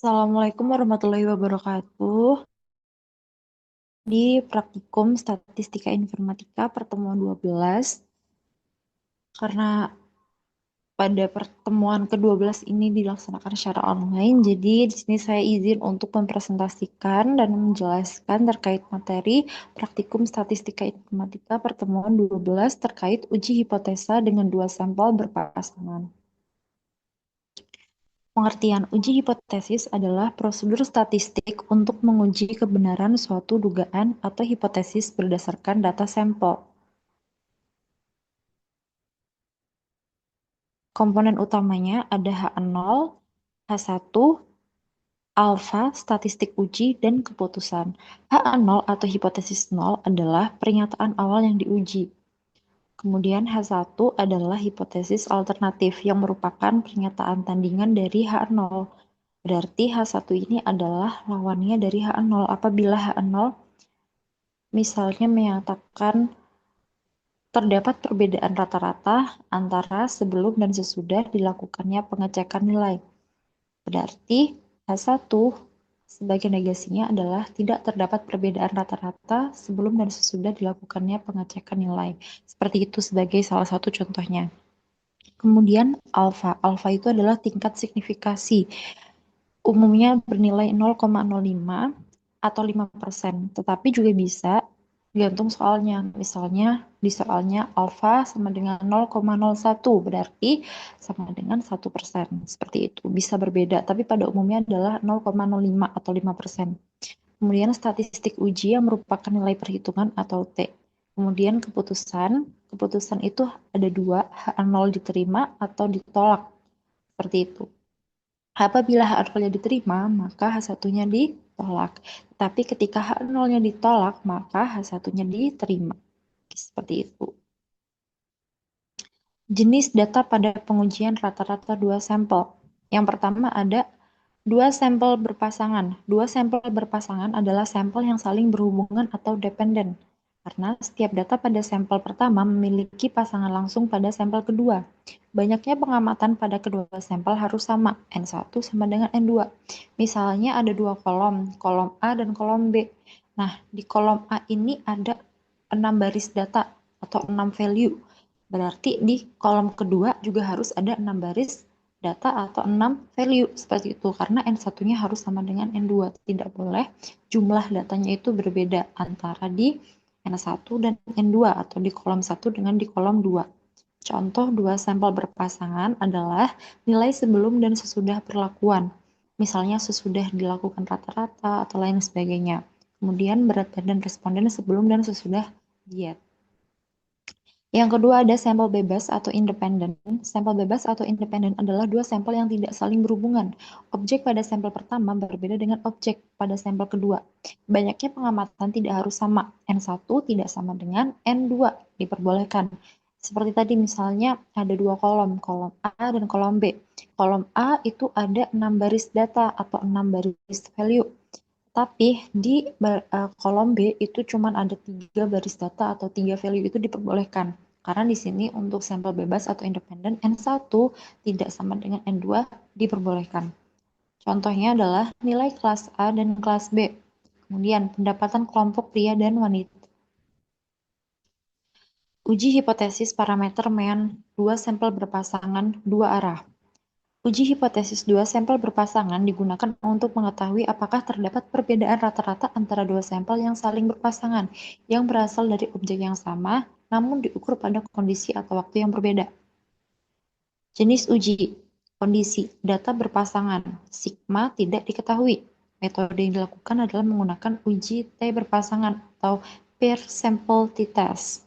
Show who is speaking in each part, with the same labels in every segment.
Speaker 1: Assalamualaikum warahmatullahi wabarakatuh. Di Praktikum Statistika Informatika pertemuan 12, karena pada pertemuan ke-12 ini dilaksanakan secara online, jadi di sini saya izin untuk mempresentasikan dan menjelaskan terkait materi Praktikum Statistika Informatika pertemuan 12 terkait uji hipotesa dengan dua sampel berpasangan. Pengertian uji hipotesis adalah prosedur statistik untuk menguji kebenaran suatu dugaan atau hipotesis berdasarkan data sampel. Komponen utamanya ada H0, H1, alfa, statistik uji, dan keputusan. H0 atau hipotesis 0 adalah pernyataan awal yang diuji. Kemudian H1 adalah hipotesis alternatif yang merupakan pernyataan tandingan dari H0. Berarti H1 ini adalah lawannya dari H0. Apabila H0 misalnya menyatakan terdapat perbedaan rata-rata antara sebelum dan sesudah dilakukannya pengecekan nilai. Berarti H1 sebagai negasinya adalah tidak terdapat perbedaan rata-rata sebelum dan sesudah dilakukannya pengecekan nilai. Seperti itu sebagai salah satu contohnya. Kemudian alfa. Alfa itu adalah tingkat signifikasi. Umumnya bernilai 0,05 atau 5%, tetapi juga bisa gantung soalnya. Misalnya di soalnya alfa sama dengan 0,01, berarti sama dengan 1%. Seperti itu. Bisa berbeda, tapi pada umumnya adalah 0,05 atau 5%. Kemudian statistik uji yang merupakan nilai perhitungan atau T. Kemudian keputusan. Keputusan itu ada dua, H0 diterima atau ditolak. Seperti itu. Apabila H0-nya diterima, maka H1-nya ditolak. Tapi ketika H0-nya ditolak, maka H1-nya diterima. Seperti itu. Jenis data pada pengujian rata-rata dua sampel. Yang pertama ada dua sampel berpasangan. Dua sampel berpasangan adalah sampel yang saling berhubungan atau dependen. Karena setiap data pada sampel pertama memiliki pasangan langsung pada sampel kedua. Banyaknya pengamatan pada kedua sampel harus sama, N1 sama dengan N2. Misalnya ada dua kolom, kolom A dan kolom B. Nah, di kolom A ini ada 6 baris data atau 6 value. Berarti di kolom kedua juga harus ada 6 baris data atau 6 value seperti itu. Karena N1-nya harus sama dengan N2. Tidak boleh jumlah datanya itu berbeda antara di N1 dan N2 atau di kolom 1 dengan di kolom 2. Contoh dua sampel berpasangan adalah nilai sebelum dan sesudah perlakuan. Misalnya sesudah dilakukan rata-rata atau lain sebagainya. Kemudian berat badan responden sebelum dan sesudah diet. Yang kedua ada sampel bebas atau independen. Sampel bebas atau independen adalah dua sampel yang tidak saling berhubungan. Objek pada sampel pertama berbeda dengan objek pada sampel kedua. Banyaknya pengamatan tidak harus sama. N1 tidak sama dengan N2 diperbolehkan. Seperti tadi misalnya ada dua kolom, kolom A dan kolom B. Kolom A itu ada 6 baris data atau 6 baris value. Tapi di kolom B itu cuma ada 3 baris data atau 3 value itu diperbolehkan. Karena di sini untuk sampel bebas atau independen N1 tidak sama dengan N2 diperbolehkan. Contohnya adalah nilai kelas A dan kelas B. Kemudian pendapatan kelompok pria dan wanita. Uji hipotesis parameter MEAN dua sampel berpasangan dua arah. Uji hipotesis dua sampel berpasangan digunakan untuk mengetahui apakah terdapat perbedaan rata-rata antara dua sampel yang saling berpasangan yang berasal dari objek yang sama namun diukur pada kondisi atau waktu yang berbeda. Jenis uji, kondisi, data berpasangan, sigma tidak diketahui. Metode yang dilakukan adalah menggunakan uji T berpasangan atau pair sample t-test.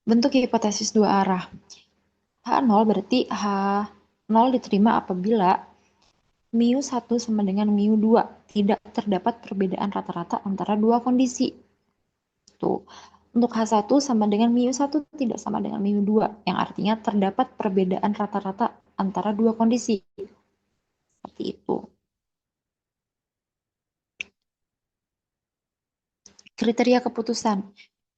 Speaker 1: Bentuk hipotesis dua arah. H0 berarti H0 diterima apabila mu1 sama dengan mu2. Tidak terdapat perbedaan rata-rata antara dua kondisi. Tuh. Untuk H1 sama dengan mu1 tidak sama dengan mu2, yang artinya terdapat perbedaan rata-rata antara dua kondisi. Seperti itu. Kriteria keputusan.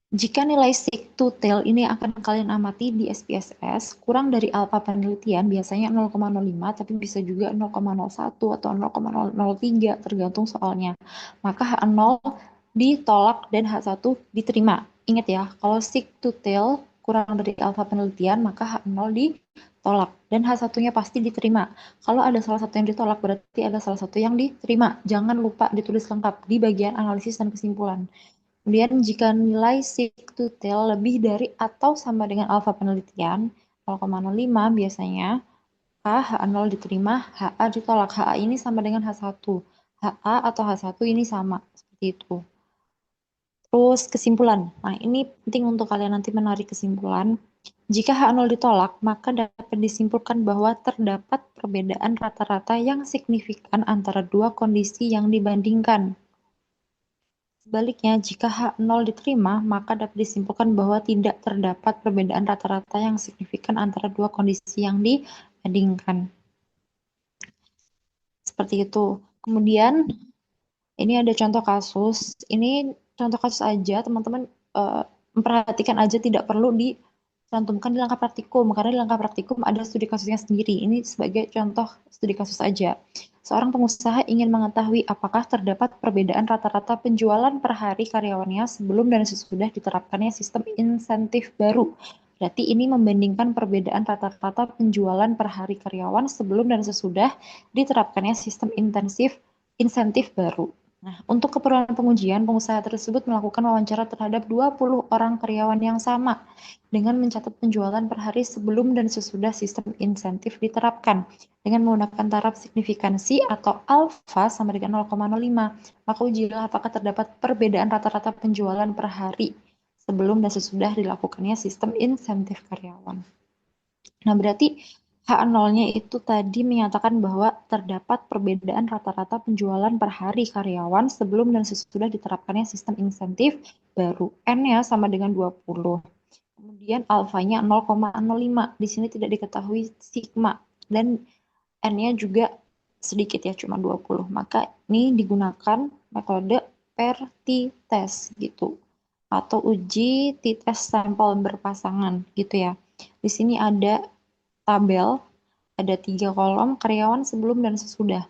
Speaker 1: Jika nilai seek to tell ini akan kalian amati di SPSS, kurang dari alfa penelitian biasanya 0,05, tapi bisa juga 0,01 atau 0,003 tergantung soalnya. Maka H0 ditolak dan H1 diterima. Ingat ya, kalau seek to tell kurang dari alfa penelitian, maka H0 ditolak dan H1-nya pasti diterima. Kalau ada salah satu yang ditolak, berarti ada salah satu yang diterima. Jangan lupa ditulis lengkap di bagian analisis dan kesimpulan. Kemudian jika nilai seek to tell lebih dari atau sama dengan alfa penelitian 0,05 biasanya, H0 diterima, HA ditolak. HA ini sama dengan H1. HA atau H1 ini sama. Seperti itu. Terus kesimpulan. Nah, ini penting untuk kalian nanti menarik kesimpulan. Jika H0 ditolak, maka dapat disimpulkan bahwa terdapat perbedaan rata-rata yang signifikan antara dua kondisi yang dibandingkan. Sebaliknya, jika H0 diterima, maka dapat disimpulkan bahwa tidak terdapat perbedaan rata-rata yang signifikan antara dua kondisi yang dibandingkan. Seperti itu. Kemudian, ini ada contoh kasus. Ini contoh kasus aja, teman-teman memperhatikan aja, tidak perlu dicantumkan di langkah praktikum, karena di langkah praktikum ada studi kasusnya sendiri. Ini sebagai contoh studi kasus aja. Seorang pengusaha ingin mengetahui apakah terdapat perbedaan rata-rata penjualan per hari karyawannya sebelum dan sesudah diterapkannya sistem insentif baru. Berarti ini membandingkan perbedaan rata-rata penjualan per hari karyawan sebelum dan sesudah diterapkannya sistem insentif baru. Nah, untuk keperluan pengujian, pengusaha tersebut melakukan wawancara terhadap 20 orang karyawan yang sama dengan mencatat penjualan per hari sebelum dan sesudah sistem insentif diterapkan dengan menggunakan taraf signifikansi atau alfa sama dengan 0,05. Maka ujilah apakah terdapat perbedaan rata-rata penjualan per hari sebelum dan sesudah dilakukannya sistem insentif karyawan. Nah, berarti H0-nya itu tadi menyatakan bahwa terdapat perbedaan rata-rata penjualan per hari karyawan sebelum dan sesudah diterapkannya sistem insentif baru. N-nya sama dengan 20. Kemudian alfanya 0,05. Di sini tidak diketahui sigma. Dan N-nya juga sedikit ya, cuma 20. Maka ini digunakan metode per t-test gitu. Atau uji t-test sampel berpasangan gitu ya. Di sini ada tabel, ada 3 kolom, karyawan sebelum dan sesudah.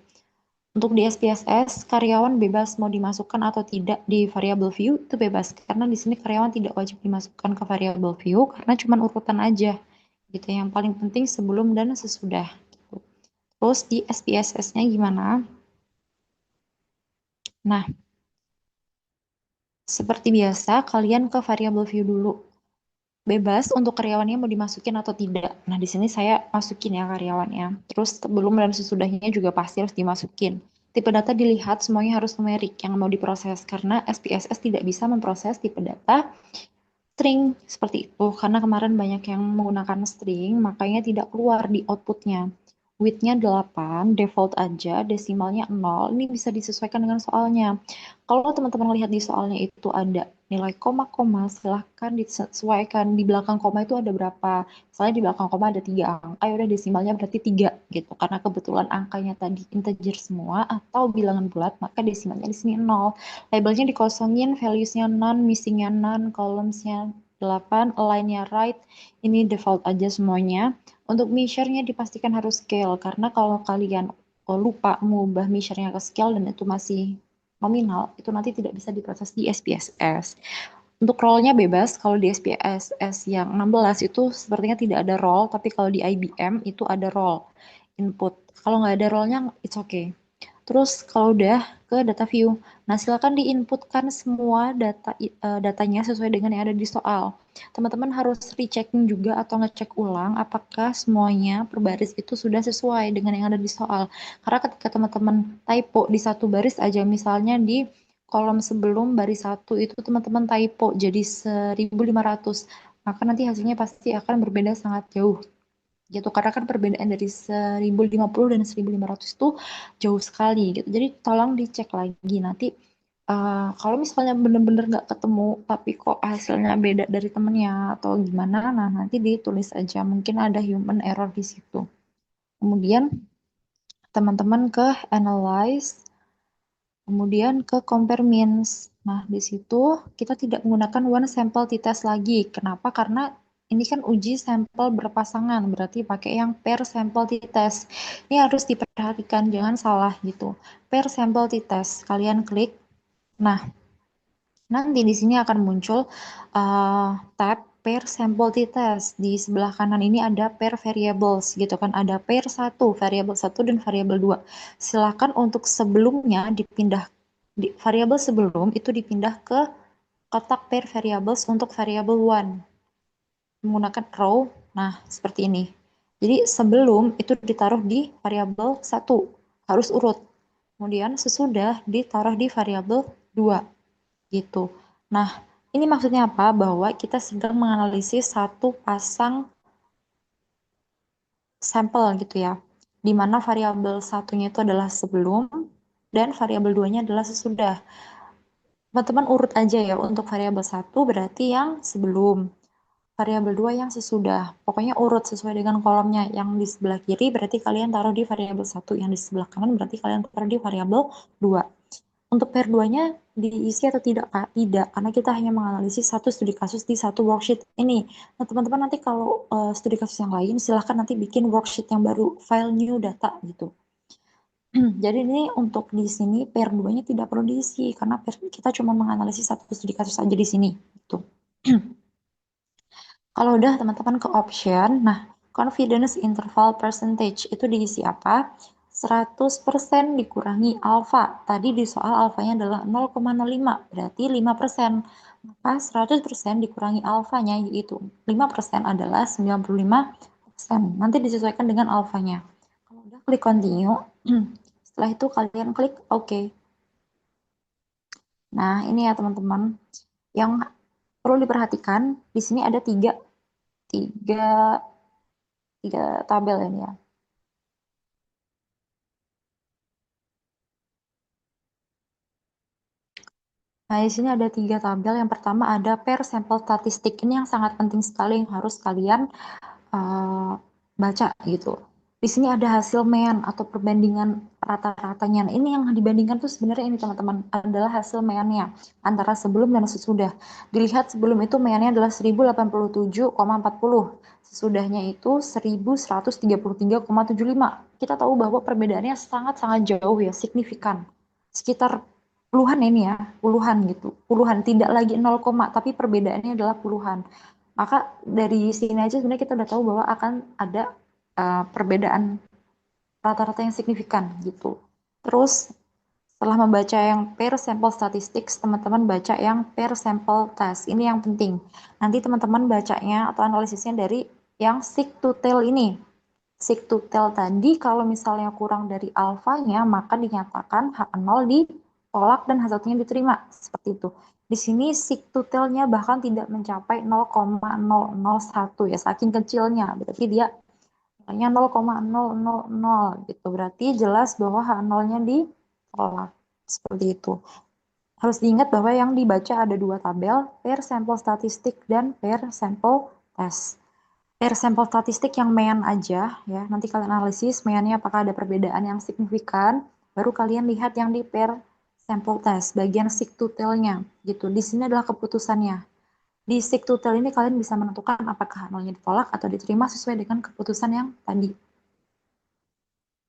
Speaker 1: Untuk di SPSS, karyawan bebas mau dimasukkan atau tidak di variable view, itu bebas. Karena di sini karyawan tidak wajib dimasukkan ke variable view, karena cuma urutan aja. Gitu. Yang paling penting sebelum dan sesudah. Terus di SPSS-nya gimana? Nah, seperti biasa, kalian ke variable view dulu. Bebas untuk karyawannya mau dimasukin atau tidak. Nah, di sini saya masukin ya karyawannya. Terus sebelum dan sesudahnya juga pasti harus dimasukin. Tipe data dilihat semuanya harus numerik yang mau diproses karena SPSS tidak bisa memproses tipe data string seperti itu karena kemarin banyak yang menggunakan string makanya tidak keluar di outputnya. Width-nya 8, default aja, desimalnya 0. Ini bisa disesuaikan dengan soalnya. Kalau teman-teman lihat di soalnya itu ada nilai koma-koma, silahkan disesuaikan. Di belakang koma itu ada berapa? Misalnya di belakang koma ada 3 angka, ya udah desimalnya berarti 3 gitu. Karena kebetulan angkanya tadi integer semua atau bilangan bulat, maka desimalnya di sini 0. Labelnya dikosongin, values-nya none, missing-nya none, columns-nya 8, align-nya right. Ini default aja semuanya. Untuk measure-nya dipastikan harus scale, karena kalau kalian lupa mengubah measure-nya ke scale dan itu masih nominal, itu nanti tidak bisa diproses di SPSS. Untuk role-nya bebas, kalau di SPSS yang 16 itu sepertinya tidak ada role, tapi kalau di IBM itu ada role input. Kalau nggak ada role-nya, it's okay. Terus kalau udah ke data view, nah silakan diinputkan semua datanya sesuai dengan yang ada di soal. Teman-teman harus rechecking juga atau ngecek ulang apakah semuanya per baris itu sudah sesuai dengan yang ada di soal. Karena ketika teman-teman typo di satu baris aja, misalnya di kolom sebelum baris 1 itu teman-teman typo jadi 1500, maka nanti hasilnya pasti akan berbeda sangat jauh gitu karena kan perbedaan dari 1050 dan 1500 itu jauh sekali gitu. Jadi tolong dicek lagi nanti kalau misalnya bener-bener nggak ketemu tapi kok hasilnya beda dari temennya atau gimana, nah nanti ditulis aja mungkin ada human error di situ. Kemudian teman-teman ke analyze, kemudian ke compare means. Nah, di situ kita tidak menggunakan one sample t-test lagi. Kenapa? Karena ini kan uji sampel berpasangan, berarti pakai yang per sample t-test. Ini harus diperhatikan, jangan salah gitu. Per sample t-test, kalian klik. Nah, nanti di sini akan muncul tab per sample t-test. Di sebelah kanan ini ada per variables gitu kan. Ada per satu, variabel satu dan variabel 2. Silakan untuk sebelumnya dipindah variabel sebelum itu dipindah ke kotak per variables untuk variabel one menggunakan row. Nah, seperti ini. Jadi sebelum itu ditaruh di variabel satu harus urut. Kemudian sesudah ditaruh di variabel 2 gitu. Nah, ini maksudnya apa? Bahwa kita sedang menganalisis satu pasang sampel gitu ya. Di mana variabel satunya itu adalah sebelum dan variabel 2-nya adalah sesudah. Teman-teman urut aja ya untuk variabel satu berarti yang sebelum, variabel 2 yang sesudah. Pokoknya urut sesuai dengan kolomnya. Yang di sebelah kiri berarti kalian taruh di variabel satu, yang di sebelah kanan berarti kalian taruh di variabel 2. Untuk pair 2-nya diisi atau tidak, Kak? Tidak, karena kita hanya menganalisis satu studi kasus di satu worksheet ini. Nah, teman-teman nanti kalau studi kasus yang lain, silahkan nanti bikin worksheet yang baru, file new data gitu. Jadi ini untuk di sini pair 2-nya tidak perlu diisi, karena kita cuma menganalisis satu studi kasus aja di sini. Gitu. Kalau udah teman-teman ke option, nah confidence interval percentage itu diisi apa? 100% dikurangi alfa. Tadi di soal alfanya adalah 0,05, berarti 5%. Maka 100% dikurangi alfanya yaitu 5% adalah 95%. Nanti disesuaikan dengan alfanya. Kalau udah klik continue, setelah itu kalian klik OK. Nah, ini ya teman-teman. Yang perlu diperhatikan, di sini ada tiga tiga tabel ini ya. Nah, di sini ada tiga tabel. Yang pertama ada per sampel statistik. Ini yang sangat penting sekali yang harus kalian uh, baca gitu. Di sini ada hasil MEAN atau perbandingan rata-ratanya. Nah, ini yang dibandingkan tuh sebenarnya ini teman-teman adalah hasil MEAN-nya antara sebelum dan sesudah. Dilihat sebelum itu MEAN-nya adalah 1087,40. Sesudahnya itu 1133,75. Kita tahu bahwa perbedaannya sangat-sangat jauh ya, signifikan. Sekitar puluhan ini ya, puluhan gitu. Puluhan, tidak lagi 0, tapi perbedaannya adalah puluhan. Maka dari sini aja sebenarnya kita udah tahu bahwa akan ada perbedaan rata-rata yang signifikan gitu. Terus setelah membaca yang per sampel statistik, teman-teman baca yang per sampel test. Ini yang penting. Nanti teman-teman bacanya atau analisisnya dari yang seek to tell ini. Seek to tell tadi kalau misalnya kurang dari alfanya, maka dinyatakan H0 ditolak dan H1-nya diterima. Seperti itu. Di sini seek to tell-nya bahkan tidak mencapai 0,001 ya, saking kecilnya. Berarti dia hanya 0,000 gitu. Berarti jelas bahwa H0-nya ditolak. Seperti itu. Harus diingat bahwa yang dibaca ada dua tabel, per sampel statistik dan per sampel test. Per sampel statistik yang MEAN aja ya, nanti kalian analisis MEAN-nya apakah ada perbedaan yang signifikan, baru kalian lihat yang di per sampel test, bagian seek to tell-nya gitu. Di sini adalah keputusannya. Di seek to tell ini kalian bisa menentukan apakah nolnya ditolak atau diterima sesuai dengan keputusan yang tadi.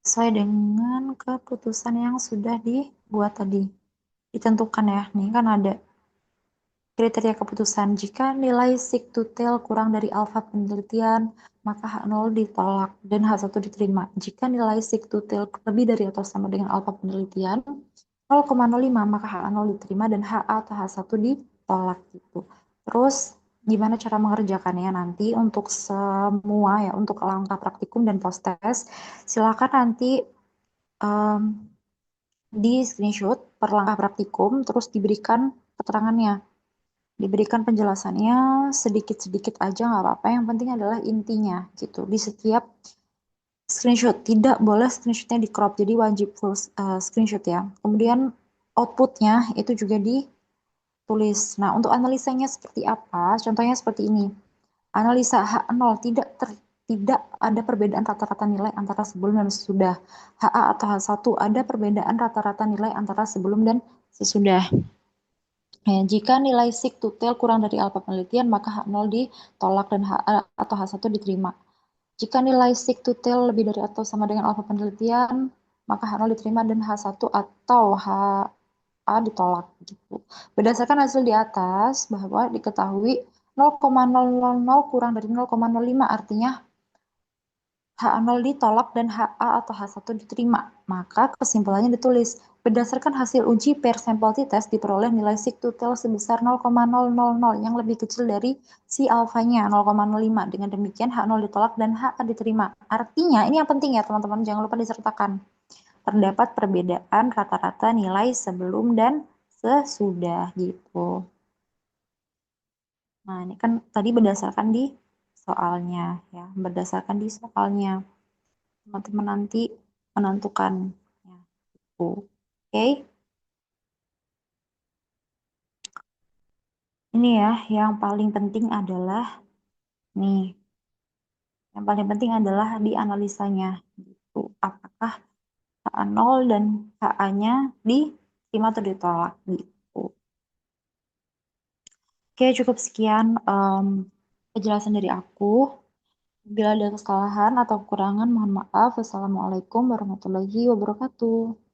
Speaker 1: Sesuai dengan keputusan yang sudah dibuat tadi. Ditentukan ya, nih kan ada kriteria keputusan. Jika nilai seek to tell kurang dari alfa penelitian, maka H0 ditolak dan H1 diterima. Jika nilai seek to tell lebih dari atau sama dengan alfa penelitian, 0,05 maka H0 diterima dan HA atau H1 ditolak gitu. Terus gimana cara mengerjakannya nanti untuk semua ya, untuk langkah praktikum dan post test, silakan nanti um, di screenshot per langkah praktikum terus diberikan keterangannya, diberikan penjelasannya sedikit-sedikit aja nggak apa-apa, yang penting adalah intinya gitu di setiap screenshot. Tidak boleh screenshotnya di crop, jadi wajib full screenshot ya. Kemudian outputnya itu juga ditulis. Nah, untuk analisanya seperti apa, contohnya seperti ini. Analisa H0 tidak ada perbedaan rata-rata nilai antara sebelum dan sesudah. HA atau H1 ada perbedaan rata-rata nilai antara sebelum dan sesudah. Ya, jika nilai SIK tutel kurang dari alfa penelitian, maka H0 ditolak dan atau H1 diterima. Jika nilai SIK tutel lebih dari atau sama dengan alfa penelitian, maka H0 diterima dan H1 atau HA ditolak. Gitu. Berdasarkan hasil di atas, bahwa diketahui 0,000 kurang dari 0,05 artinya H0 ditolak dan HA atau H1 diterima. Maka kesimpulannya ditulis, berdasarkan hasil uji per sampel t-test diperoleh nilai SIK-tutel sebesar 0,000 yang lebih kecil dari si alfanya 0,05. Dengan demikian H0 ditolak dan HA diterima. Artinya, ini yang penting ya teman-teman, jangan lupa disertakan. Terdapat perbedaan rata-rata nilai sebelum dan sesudah gitu. Nah, ini kan tadi berdasarkan di soalnya ya, berdasarkan di soalnya. Teman-teman nanti menentukan ya, itu. Oke, ini ya yang paling penting adalah nih, yang paling penting adalah di analisanya gitu. Apakah HA0 dan HA-nya diterima atau ditolak gitu. Oke, cukup sekian penjelasan dari aku. Bila ada kesalahan atau kekurangan, mohon maaf. Wassalamualaikum warahmatullahi wabarakatuh.